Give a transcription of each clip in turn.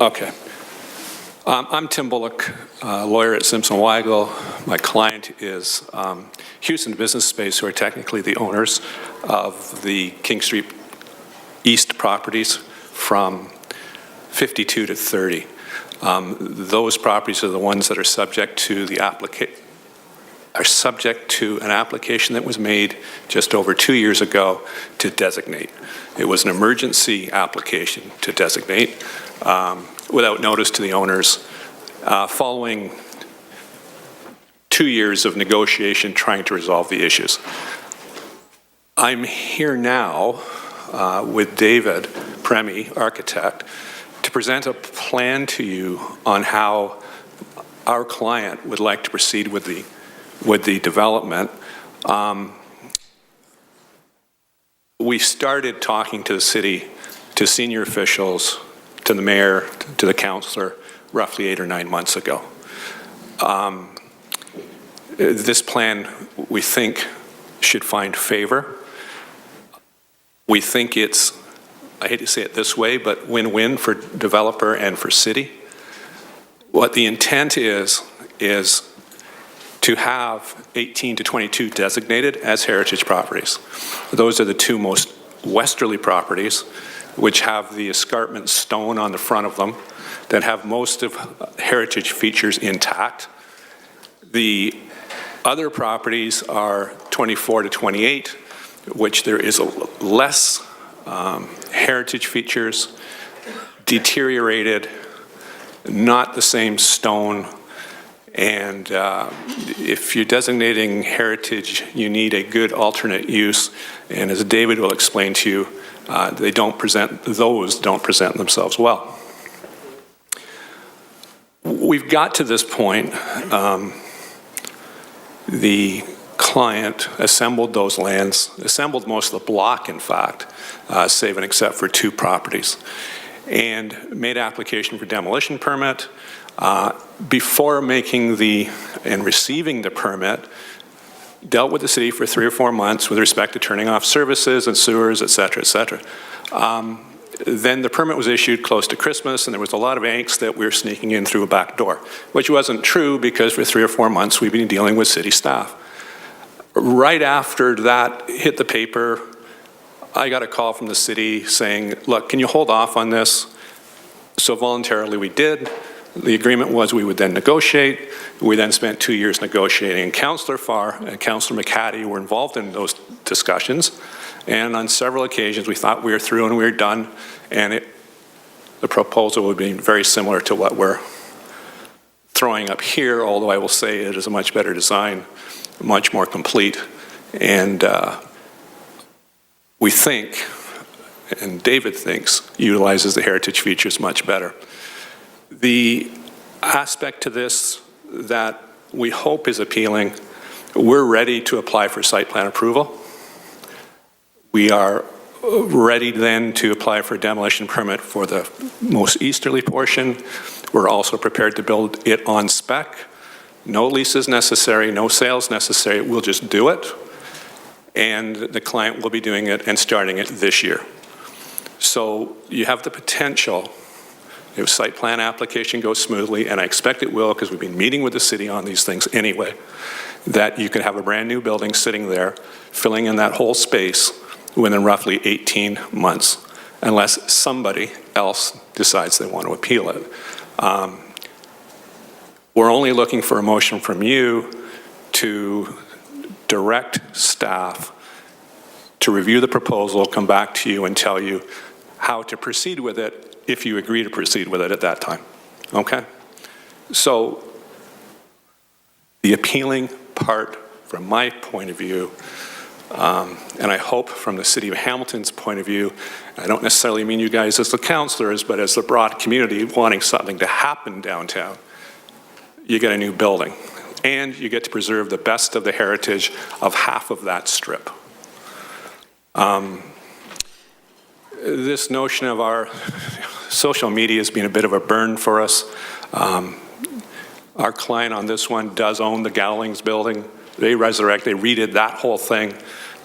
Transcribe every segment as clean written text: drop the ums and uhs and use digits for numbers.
Okay. I'm Tim Bullock, lawyer at Simpson Weigel. My client is Houston Business Space, who are technically the owners of the King Street East properties from 52 to 30. Those properties are the ones that are subject to an application that was made just over 2 years ago to designate. It was an emergency application to designate without notice to the owners, following 2 years of negotiation trying to resolve the issues. I'm here now with David Premi, architect, to present a plan to you on how our client would like to proceed with the development. We started talking to the city, to senior officials, to the mayor, to the councillor, roughly 8 or 9 months ago. This plan, we think, should find favor. We think it's, I hate to say it this way, but win-win for developer and for city. What the intent is to have 18 to 22 designated as heritage properties. Those are the two most westerly properties, which have the escarpment stone on the front of them, that have most of heritage features intact. The other properties are 24 to 28, which there is less heritage features, deteriorated, not the same stone, and if you're designating heritage, you need a good alternate use, and as David will explain to you, those don't present themselves well. We've got to this point. The client assembled those lands, assembled most of the block, in fact, save and except for 2 properties, and made application for demolition permit. Before making and receiving the permit, dealt with the city for 3 or 4 months with respect to turning off services and sewers, et cetera, et cetera. Then the permit was issued close to Christmas, and there was a lot of angst that we were sneaking in through a back door, which wasn't true because for 3 or 4 months we've been dealing with city staff. Right after that hit the paper, I got a call from the city saying, look, can you hold off on this? So voluntarily we did. The agreement was we would then negotiate. We then spent 2 years negotiating. Councillor Farr and Councillor McCaddy were involved in those discussions. And on several occasions, we thought we were through and we were done. And the proposal would be very similar to what we're throwing up here, although I will say it is a much better design, much more complete. And we think, and David thinks, utilizes the heritage features much better. The aspect to this that we hope is appealing, we're ready to apply for site plan approval. We are ready then to apply for a demolition permit for the most easterly portion. We're also prepared to build it on spec. No leases necessary, no sales necessary, we'll just do it. And the client will be doing it and starting it this year. So you have the potential, if site plan application goes smoothly, and I expect it will because we've been meeting with the city on these things anyway, that you could have a brand new building sitting there, filling in that whole space within roughly 18 months, unless somebody else decides they want to appeal it. We're only looking for a motion from you to direct staff to review the proposal, come back to you and tell you how to proceed with it if you agree to proceed with it at that time, okay? So the appealing part from my point of view, and I hope from the City of Hamilton's point of view, I don't necessarily mean you guys as the councillors, but as the broad community wanting something to happen downtown, you get a new building, and you get to preserve the best of the heritage of half of that strip. This notion of our social media has been a bit of a burn for us. Our client on this one does own the Gowlings building. They redid that whole thing.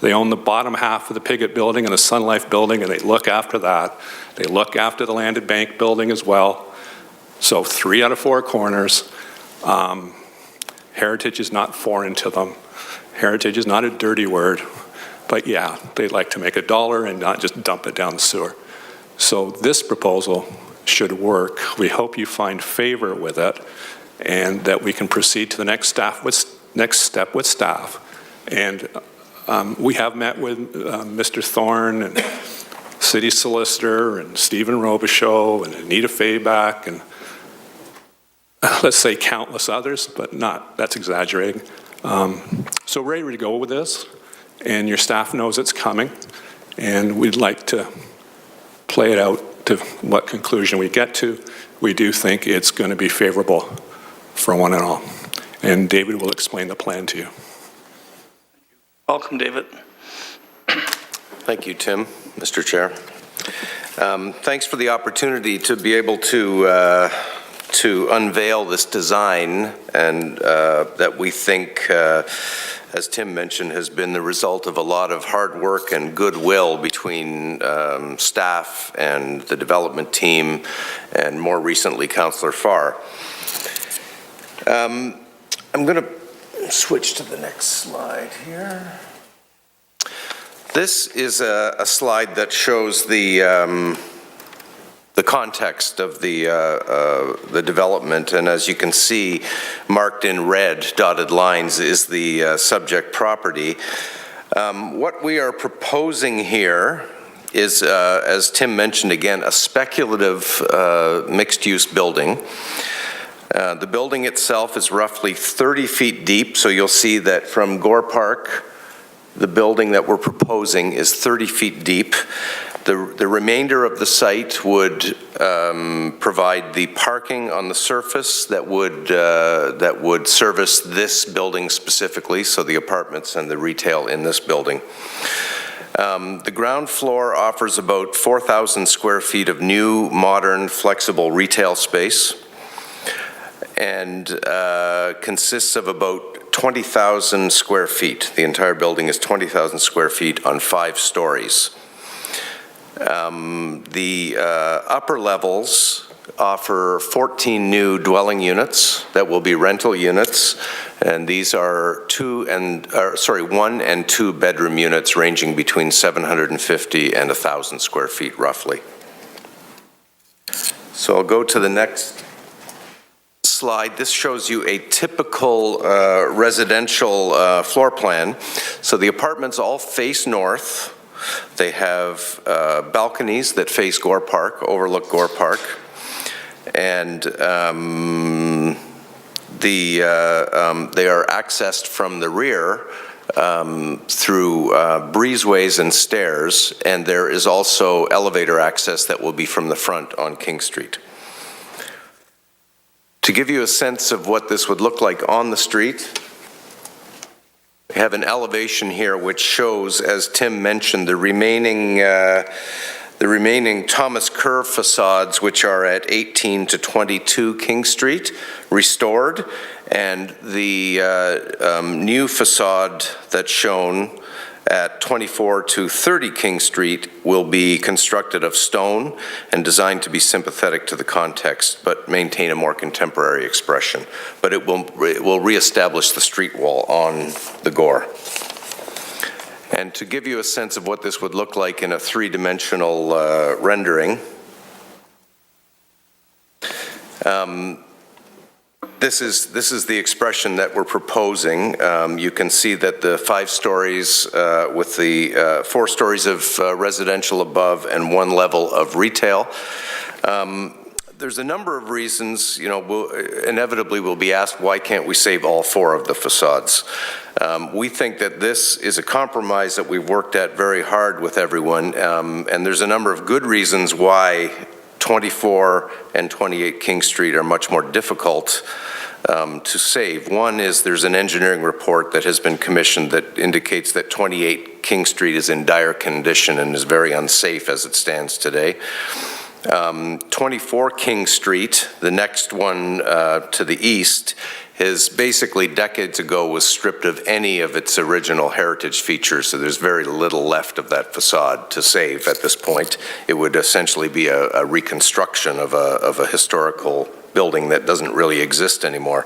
They own the bottom half of the Piggott building and the Sun Life building, and they look after that. They look after the Landed Bank building as well. So 3 out of 4 corners. Heritage is not foreign to them. Heritage is not a dirty word, but yeah, they'd like to make $1 and not just dump it down the sewer. So this proposal should work. We hope you find favor with it and that we can proceed to the next step with staff. And we have met with Mr. Thorne and City Solicitor and Stephen Robichaud and Anita Fayback and let's say countless others, but that's exaggerating. So we're ready to go with this, and your staff knows it's coming, and we'd like to play it out to what conclusion we get to. We do think it's going to be favorable for one and all. And David will explain the plan to you. Welcome, David. Thank you, Tim, Mr. Chair. Thanks for the opportunity to be able to unveil this design and that we think, as Tim mentioned, has been the result of a lot of hard work and goodwill between staff and the development team and more recently Councillor Farr. I'm going to switch to the next slide here. This is a slide that shows the context of the development, and as you can see, marked in red dotted lines is the subject property. What we are proposing here is, as Tim mentioned again, a speculative mixed-use building. The building itself is roughly 30 feet deep, so you'll see that from Gore Park, the building that we're proposing is 30 feet deep. The remainder of the site would provide the parking on the surface that would service this building specifically, so the apartments and the retail in this building. The ground floor offers about 4,000 square feet of new, modern, flexible retail space, and consists of about 20,000 square feet. The entire building is 20,000 square feet on 5 stories. The upper levels offer 14 new dwelling units that will be rental units, and these are 1 and 2 bedroom units ranging between 750 and 1,000 square feet roughly. So I'll go to the next slide. This shows you a typical residential floor plan. So the apartments all face north. They have balconies that face Gore Park, overlook Gore Park, and they are accessed from the rear through breezeways and stairs, and there is also elevator access that will be from the front on King Street. To give you a sense of what this would look like on the street, we have an elevation here which shows, as Tim mentioned, the remaining Thomas Kerr facades, which are at 18 to 22 King Street, restored, and the new facade that's shown at 24 to 30 King Street will be constructed of stone and designed to be sympathetic to the context, but maintain a more contemporary expression. But it will reestablish the street wall on the Gore. And to give you a sense of what this would look like in a 3-dimensional rendering, this is the expression that we're proposing. You can see that the 5 stories with the 4 stories of residential above and 1 level of retail. There's a number of reasons, inevitably we'll be asked, why can't we save all 4 of the facades? We think that this is a compromise that we've worked at very hard with everyone, and there's a number of good reasons why 24 and 28 King Street are much more difficult to save. One is there's an engineering report that has been commissioned that indicates that 28 King Street is in dire condition and is very unsafe as it stands today. 24 King Street, the next one to the east, is basically decades ago was stripped of any of its original heritage features, so there's very little left of that facade to save at this point. It would essentially be a reconstruction of a historical building that doesn't really exist anymore.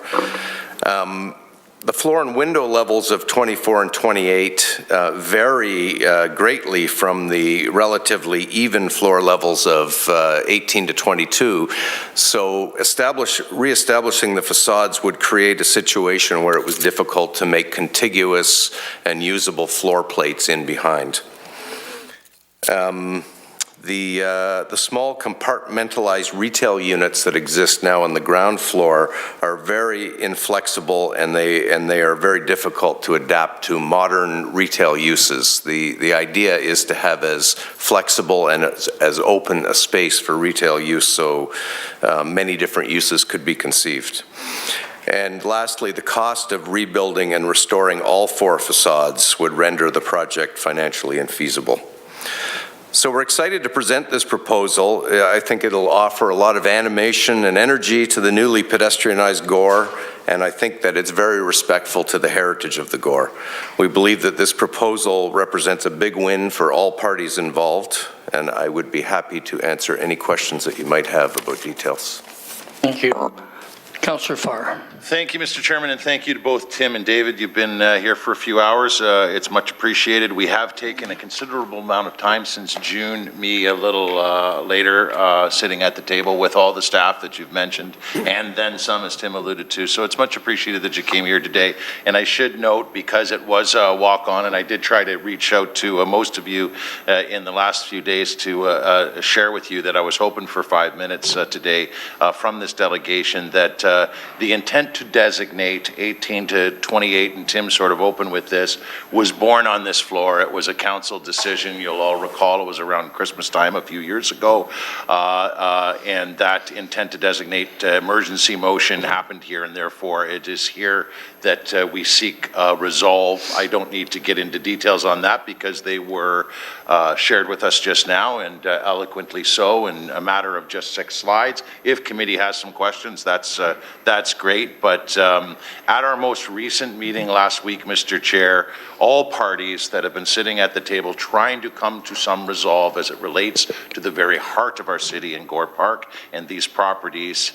The floor and window levels of 24 and 28 vary greatly from the relatively even floor levels of 18 to 22. So reestablishing the facades would create a situation where it was difficult to make contiguous and usable floor plates in behind. The small compartmentalized retail units that exist now on the ground floor are very inflexible, and they are very difficult to adapt to modern retail uses. The idea is to have as flexible and as open a space for retail use, so many different uses could be conceived. And lastly, the cost of rebuilding and restoring all 4 facades would render the project financially infeasible. So we're excited to present this proposal. I think it'll offer a lot of animation and energy to the newly pedestrianized Gore, and I think that it's very respectful to the heritage of the Gore. We believe that this proposal represents a big win for all parties involved, and I would be happy to answer any questions that you might have about details. Thank you. Councillor Farr. Thank you, Mr. Chairman, and thank you to both Tim and David. You've been here for a few hours. It's much appreciated. We have taken a considerable amount of time since June, me a little later, sitting at the table with all the staff that you've mentioned, and then some, as Tim alluded to. So it's much appreciated that you came here today. And I should note, because it was a walk-on, and I did try to reach out to most of you in the last few days to share with you that I was hoping for 5 minutes today from this delegation, that the intent to designate 18 to 28, and Tim sort of opened with this, was born on this floor. It was a council decision. You'll all recall it was around Christmas time a few years ago, and that intent to designate emergency motion happened here, and therefore it is here that we seek resolve. I don't need to get into details on that because they were shared with us just now, and eloquently so, in a matter of just 6 slides. If committee has some questions, that's great. But at our most recent meeting last week, Mr. Chair, all parties that have been sitting at the table trying to come to some resolve as it relates to the very heart of our city in Gore Park and these properties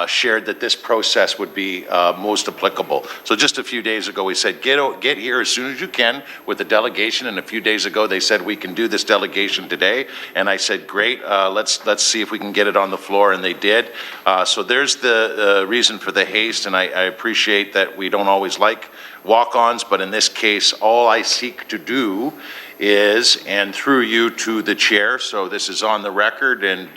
shared that this process would be most applicable. So just a few days ago, we said, get here as soon as you can with the delegation. And a few days ago, they said, we can do this delegation today. And I said, great, let's see if we can get it on the floor. And they did. So there's the reason for the haste. And I appreciate that we don't always like walk-ons, but in this case, all I seek to do is, and through you to the chair, so this is on the record, and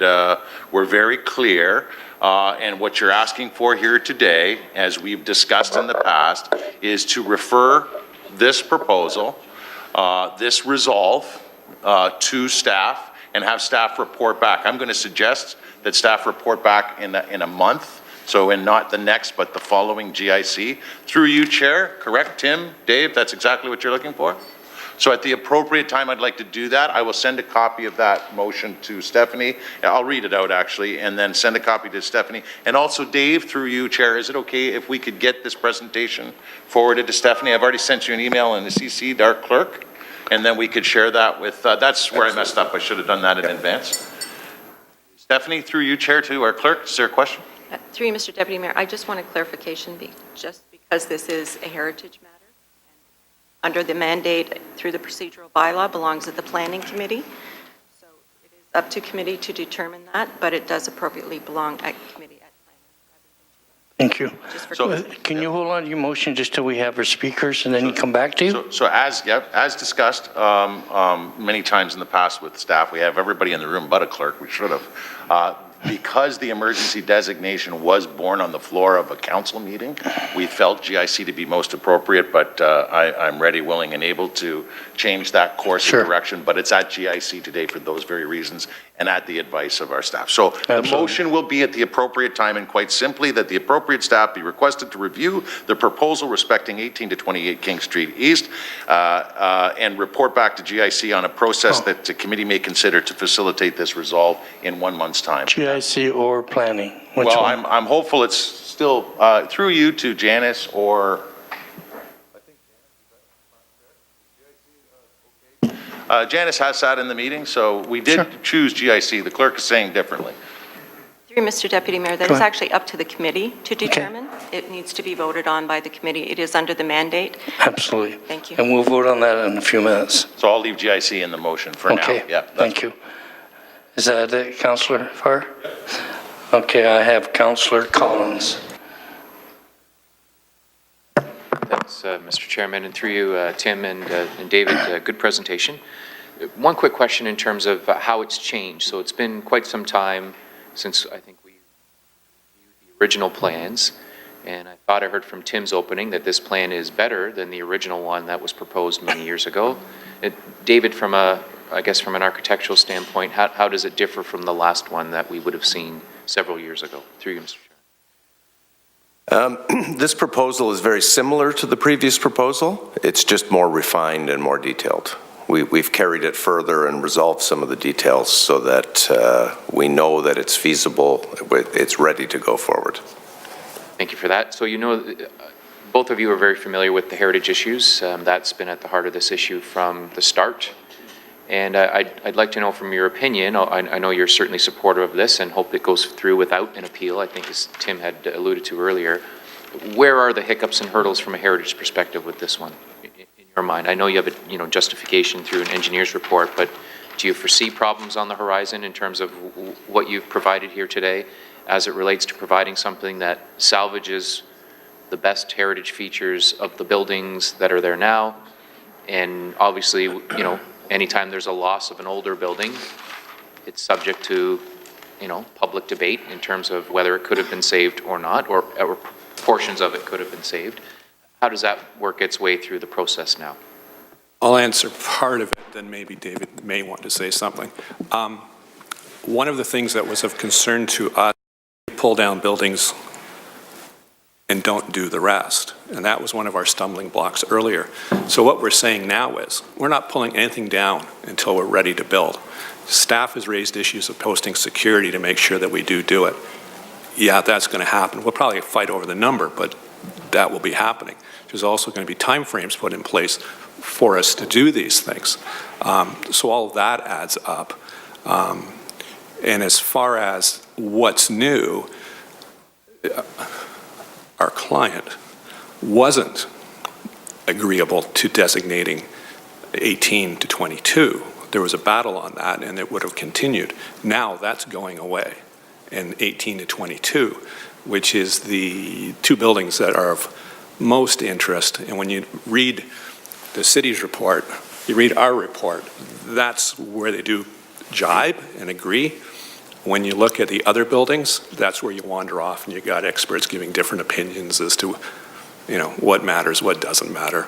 we're very clear, and what you're asking for here today, as we've discussed in the past, is to refer this proposal, this resolve, to staff, and have staff report back. I'm going to suggest that staff report back in a month. So in not the next, but the following GIC. Through you, Chair, correct, Tim, Dave, that's exactly what you're looking for? So at the appropriate time, I'd like to do that. I will send a copy of that motion to Stephanie. I'll read it out, actually, and then send a copy to Stephanie. And also, Dave, through you, Chair, is it okay if we could get this presentation forwarded to Stephanie? I've already sent you an email and CC'd our clerk, and then we could share that with, that's where I messed up. I should have done that in advance. Stephanie, through you, Chair, to our clerk, is there a question? Through you, Mr. Deputy Mayor, I just want a clarification, just because this is a heritage matter. Under the mandate through the procedural bylaw belongs at the planning committee. So it is up to committee to determine that, but it does appropriately belong at committee at planning. Thank you. Just for So can you hold on to your motion just till we have our speakers and then you come back to you? So as discussed many times in the past with staff, we have everybody in the room but a clerk. We should have. Because the emergency designation was born on the floor of a council meeting, we felt GIC to be most appropriate, but I'm ready, willing, and able to change that course of direction. But it's at GIC today for those very reasons and at the advice of our staff. So the motion will be at the appropriate time, and quite simply that the appropriate staff be requested to review the proposal respecting 18 to 28 King Street East and report back to GIC on a process that the committee may consider to facilitate this resolve in 1 month's time. GIC or planning? Which well, one? I'm hopeful it's still through you to Janice or Janice has sat in the meeting, so we did choose GIC. The clerk is saying differently. Through Mr. Deputy Mayor, that Go is ahead. actually up to the committee to determine. It needs to be voted on by the committee. It is under the mandate. Absolutely. Thank you. And we'll vote on that in a few minutes. So I'll leave GIC in the motion for now. Okay, Yeah, that's thank you. Is that it, Councillor Farr? Okay, I have Councillor Collins. Thanks, Mr. Chairman, and through you, Tim and David, good presentation. One quick question in terms of how it's changed. So it's been quite some time since I think we reviewed the original plans, and I thought I heard from Tim's opening that this plan is better than the original one that was proposed many years ago. David, I guess from an architectural standpoint, how does it differ from the last one that we would have seen several years ago? Through you, Mr. Chairman. This proposal is very similar to the previous proposal. It's just more refined and more detailed. We've carried it further and resolved some of the details so that we know that it's feasible, it's ready to go forward. Thank you for that. So you know, both of you are very familiar with the heritage issues. That's been at the heart of this issue from the start. And I'd like to know from your opinion, I know you're certainly supportive of this and hope it goes through without an appeal, I think as Tim had alluded to earlier. Where are the hiccups and hurdles from a heritage perspective with this one, in your mind? I know you have a justification through an engineer's report, but do you foresee problems on the horizon in terms of what you've provided here today as it relates to providing something that salvages the best heritage features of the buildings that are there now? And obviously, anytime there's a loss of an older building, it's subject to, public debate in terms of whether it could have been saved or not, or portions of it could have been saved. How does that work its way through the process now? I'll answer part of it, then maybe David may want to say something. One of the things that was of concern to us, pull down buildings and don't do the rest. And that was one of our stumbling blocks earlier. So what we're saying now is, we're not pulling anything down until we're ready to build. Staff has raised issues of posting security to make sure that we do it. Yeah, that's going to happen. We'll probably fight over the number, but that will be happening. There's also going to be timeframes put in place for us to do these things. So all of that adds up. And as far as what's new, our client wasn't agreeable to designating 18 to 22. There was a battle on that, and it would have continued. Now that's going away, and 18 to 22, which is the two buildings that are of most interest. And when you read the city's report, you read our report, that's where they do jibe and agree. When you look at the other buildings, that's where you wander off, and you got experts giving different opinions as to, what matters, what doesn't matter.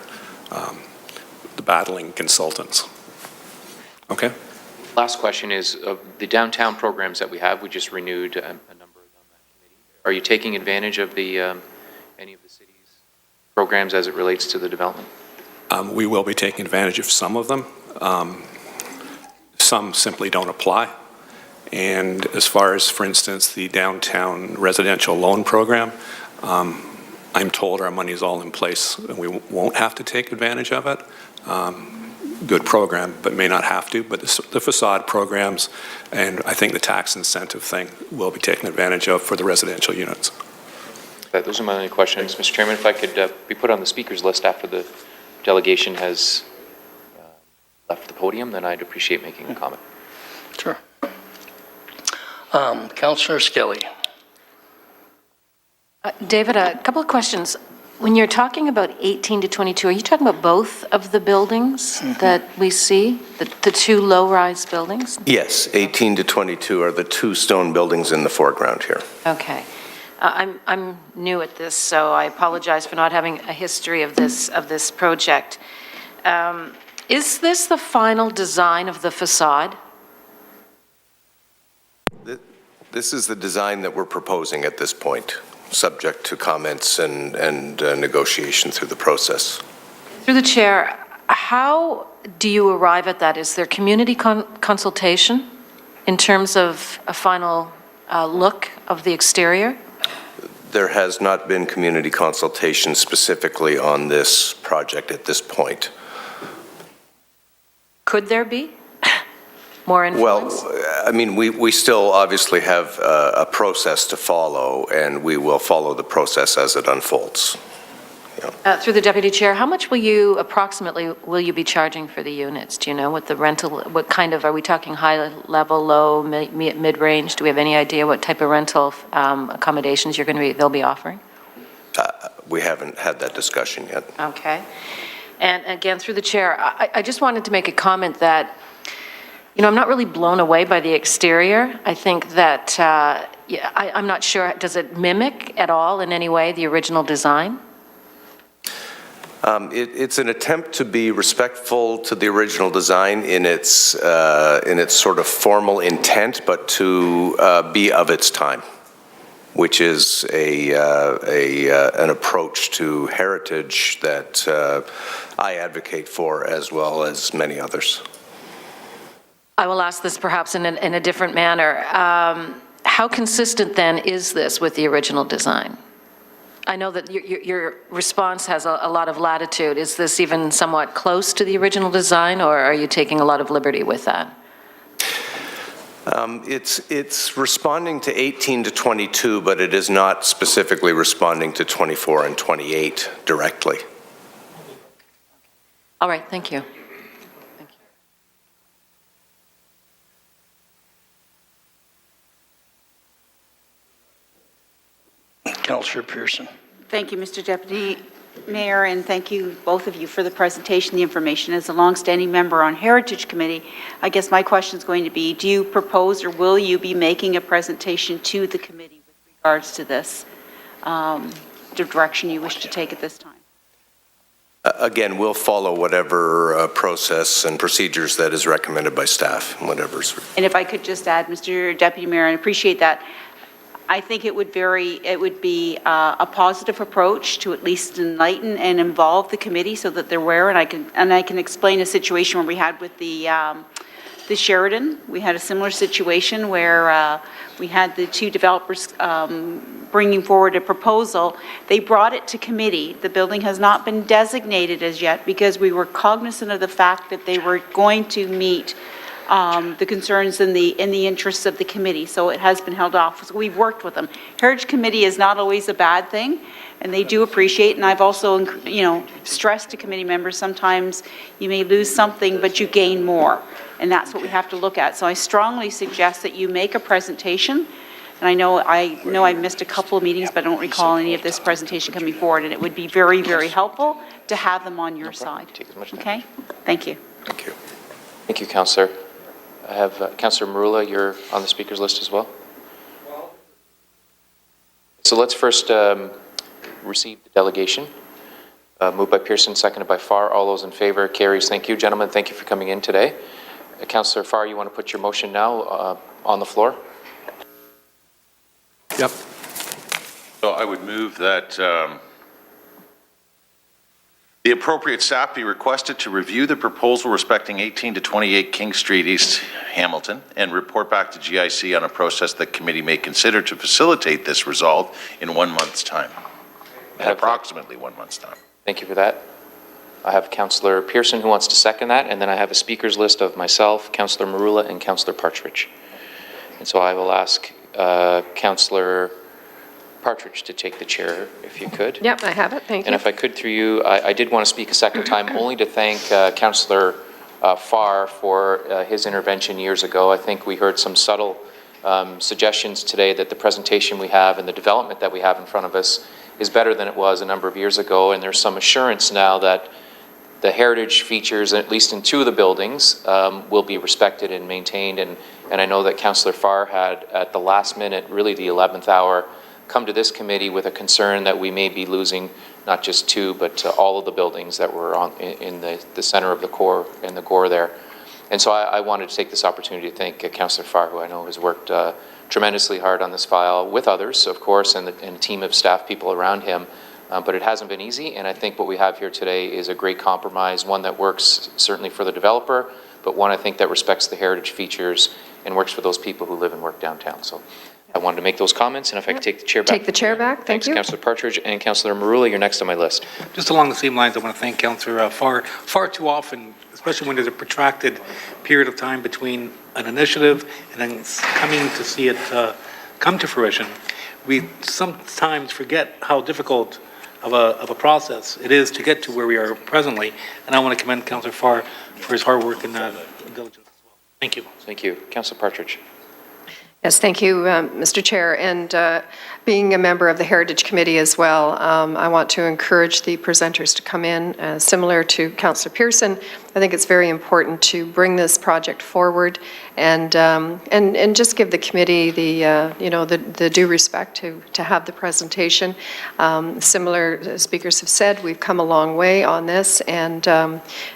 The battling consultants. Okay? Last question is, the downtown programs that we have, we just renewed a number on that committee. Are you taking advantage of any of the city's programs as it relates to the development? We will be taking advantage of some of them. Some simply don't apply. And as far as, for instance, the downtown residential loan program, I'm told our money is all in place and we won't have to take advantage of it. Good program, but may not have to. But the facade programs and I think the tax incentive thing will be taken advantage of for the residential units. Those are my only questions. Mr. Chairman, if I could be put on the speakers list after the delegation has left the podium, then I'd appreciate making a comment. Sure. Councillor Skelly. David, a couple of questions. When you're talking about 18 to 22, are you talking about both of the buildings that we see, the two low-rise buildings? Yes, 18 to 22 are the two stone buildings in the foreground here. Okay. I'm new at this, so I apologize for not having a history of this project. Is this the final design of the facade? This is the design that we're proposing at this point, subject to comments and negotiation through the process. Through the chair, how do you arrive at that? Is there community consultation in terms of a final look of the exterior? There has not been community consultation specifically on this project at this point. Could there be? more influence? Well, I mean, we still obviously have a process to follow, and we will follow the process as it unfolds. Through the Deputy Chair, how much approximately will you be charging for the units? Do you know what the rental, what kind of, are we talking high level, low, mid-range? Do we have any idea what type of rental accommodations they'll be offering? We haven't had that discussion yet. Okay. And again, through the chair, I just wanted to make a comment that, I'm not really blown away by the exterior. I think that, I'm not sure, does it mimic at all in any way the original design? It's an attempt to be respectful to the original design in its sort of formal intent, but to be of its time, which is an approach to heritage that I advocate for, as well as many others. I will ask this perhaps in a different manner. How consistent then is this with the original design? I know that your response has a lot of latitude. Is this even somewhat close to the original design, or are you taking a lot of liberty with that? It's responding to 18 to 22, but it is not specifically responding to 24 and 28 directly. All right, thank you. Councillor Pearson. Thank you, Mr. Deputy Mayor, and thank you, both of you, for the presentation, the information. As a longstanding member on Heritage Committee, I guess my question is going to be, do you propose or will you be making a presentation to the committee with regards to this, the direction you wish to take at this time? Again, we'll follow whatever process and procedures that is recommended by staff, whatever's. And if I could just add, Mr. Deputy Mayor, I appreciate that. I think it would be a positive approach to at least enlighten and involve the committee so that they're aware, and I can explain a situation where we had with the Sheridan. We had a similar situation where we had the two developers bringing forward a proposal. They brought it to committee. The building has not been designated as yet because we were cognizant of the fact that they were going to meet the concerns in the interests of the committee, so it has been held off. So we've worked with them. Heritage Committee is not always a bad thing, and they do appreciate, and I've also, stressed to committee members, sometimes you may lose something, but you gain more, and that's what we have to look at. So I strongly suggest that you make a presentation, and I know I missed a couple of meetings, but I don't recall any of this presentation coming forward, and it would be very, very helpful to have them on your side. Okay? Thank you. Thank you. Thank you, Councillor. I have Councillor Marula, you're on the speakers list as well. So let's first receive the delegation. Moved by Pearson, seconded by Farr. All those in favor, carries. Thank you, gentlemen. Thank you for coming in today. Councillor Farr, you want to put your motion now on the floor? Yep. So I would move that the appropriate staff be requested to review the proposal respecting 18 to 28 King Street, East Hamilton, and report back to GIC on a process that committee may consider to facilitate this resolve in 1 month's time, approximately 1 month's time. Thank you for that. I have Councillor Pearson who wants to second that, and then I have a speakers list of myself, Councillor Marula, and Councillor Partridge. And so I will ask Councillor Partridge to take the chair, if you could. Yep, I have it, thank you. And if I could through you, I did want to speak a second time, only to thank Councillor Farr for his intervention years ago. I think we heard some subtle suggestions today that the presentation we have and the development that we have in front of us is better than it was a number of years ago, and there's some assurance now that the heritage features, at least in 2 of the buildings, will be respected and maintained. And I know that Councillor Farr had, at the last minute, really the 11th hour, come to this committee with a concern that we may be losing not just 2, but all of the buildings that were in the center of the core, in the Gore there. And so I wanted to take this opportunity to thank Councillor Farr, who I know has worked tremendously hard on this file with others, of course, and a team of staff people around him. But it hasn't been easy, and I think what we have here today is a great compromise, one that works certainly for the developer, but one I think that respects the heritage features and works for those people who live and work downtown. So I wanted to make those comments, and if I could take the chair back. Take the chair back, thank you. Thanks, Councillor Partridge, and Councillor Marula, you're next on my list. Just along the same lines, I want to thank Councillor far too often, especially when there's a protracted period of time between an initiative and then coming to see it come to fruition, we sometimes forget how difficult of a process it is to get to where we are presently. And I want to commend Councillor Farr for his hard work and diligence as well. Thank you. Thank you. Councillor Partridge. Yes, thank you, Mr. Chair. And being a member of the Heritage Committee as well, I want to encourage the presenters to come in. Similar to Councillor Pearson, I think it's very important to bring this project forward and just give the committee the due respect to have the presentation. Similar speakers have said, we've come a long way on this, and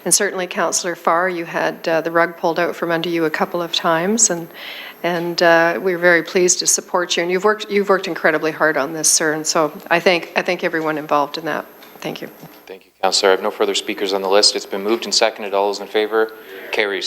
certainly Councillor Farr, you had the rug pulled out from under you a couple of times, and we're very pleased to support you. And you've worked incredibly hard on this, sir. And so I thank everyone involved in that. Thank you. Thank you, Councillor. I have no further speakers on the list. It's been moved and seconded. All those in favor? Carries.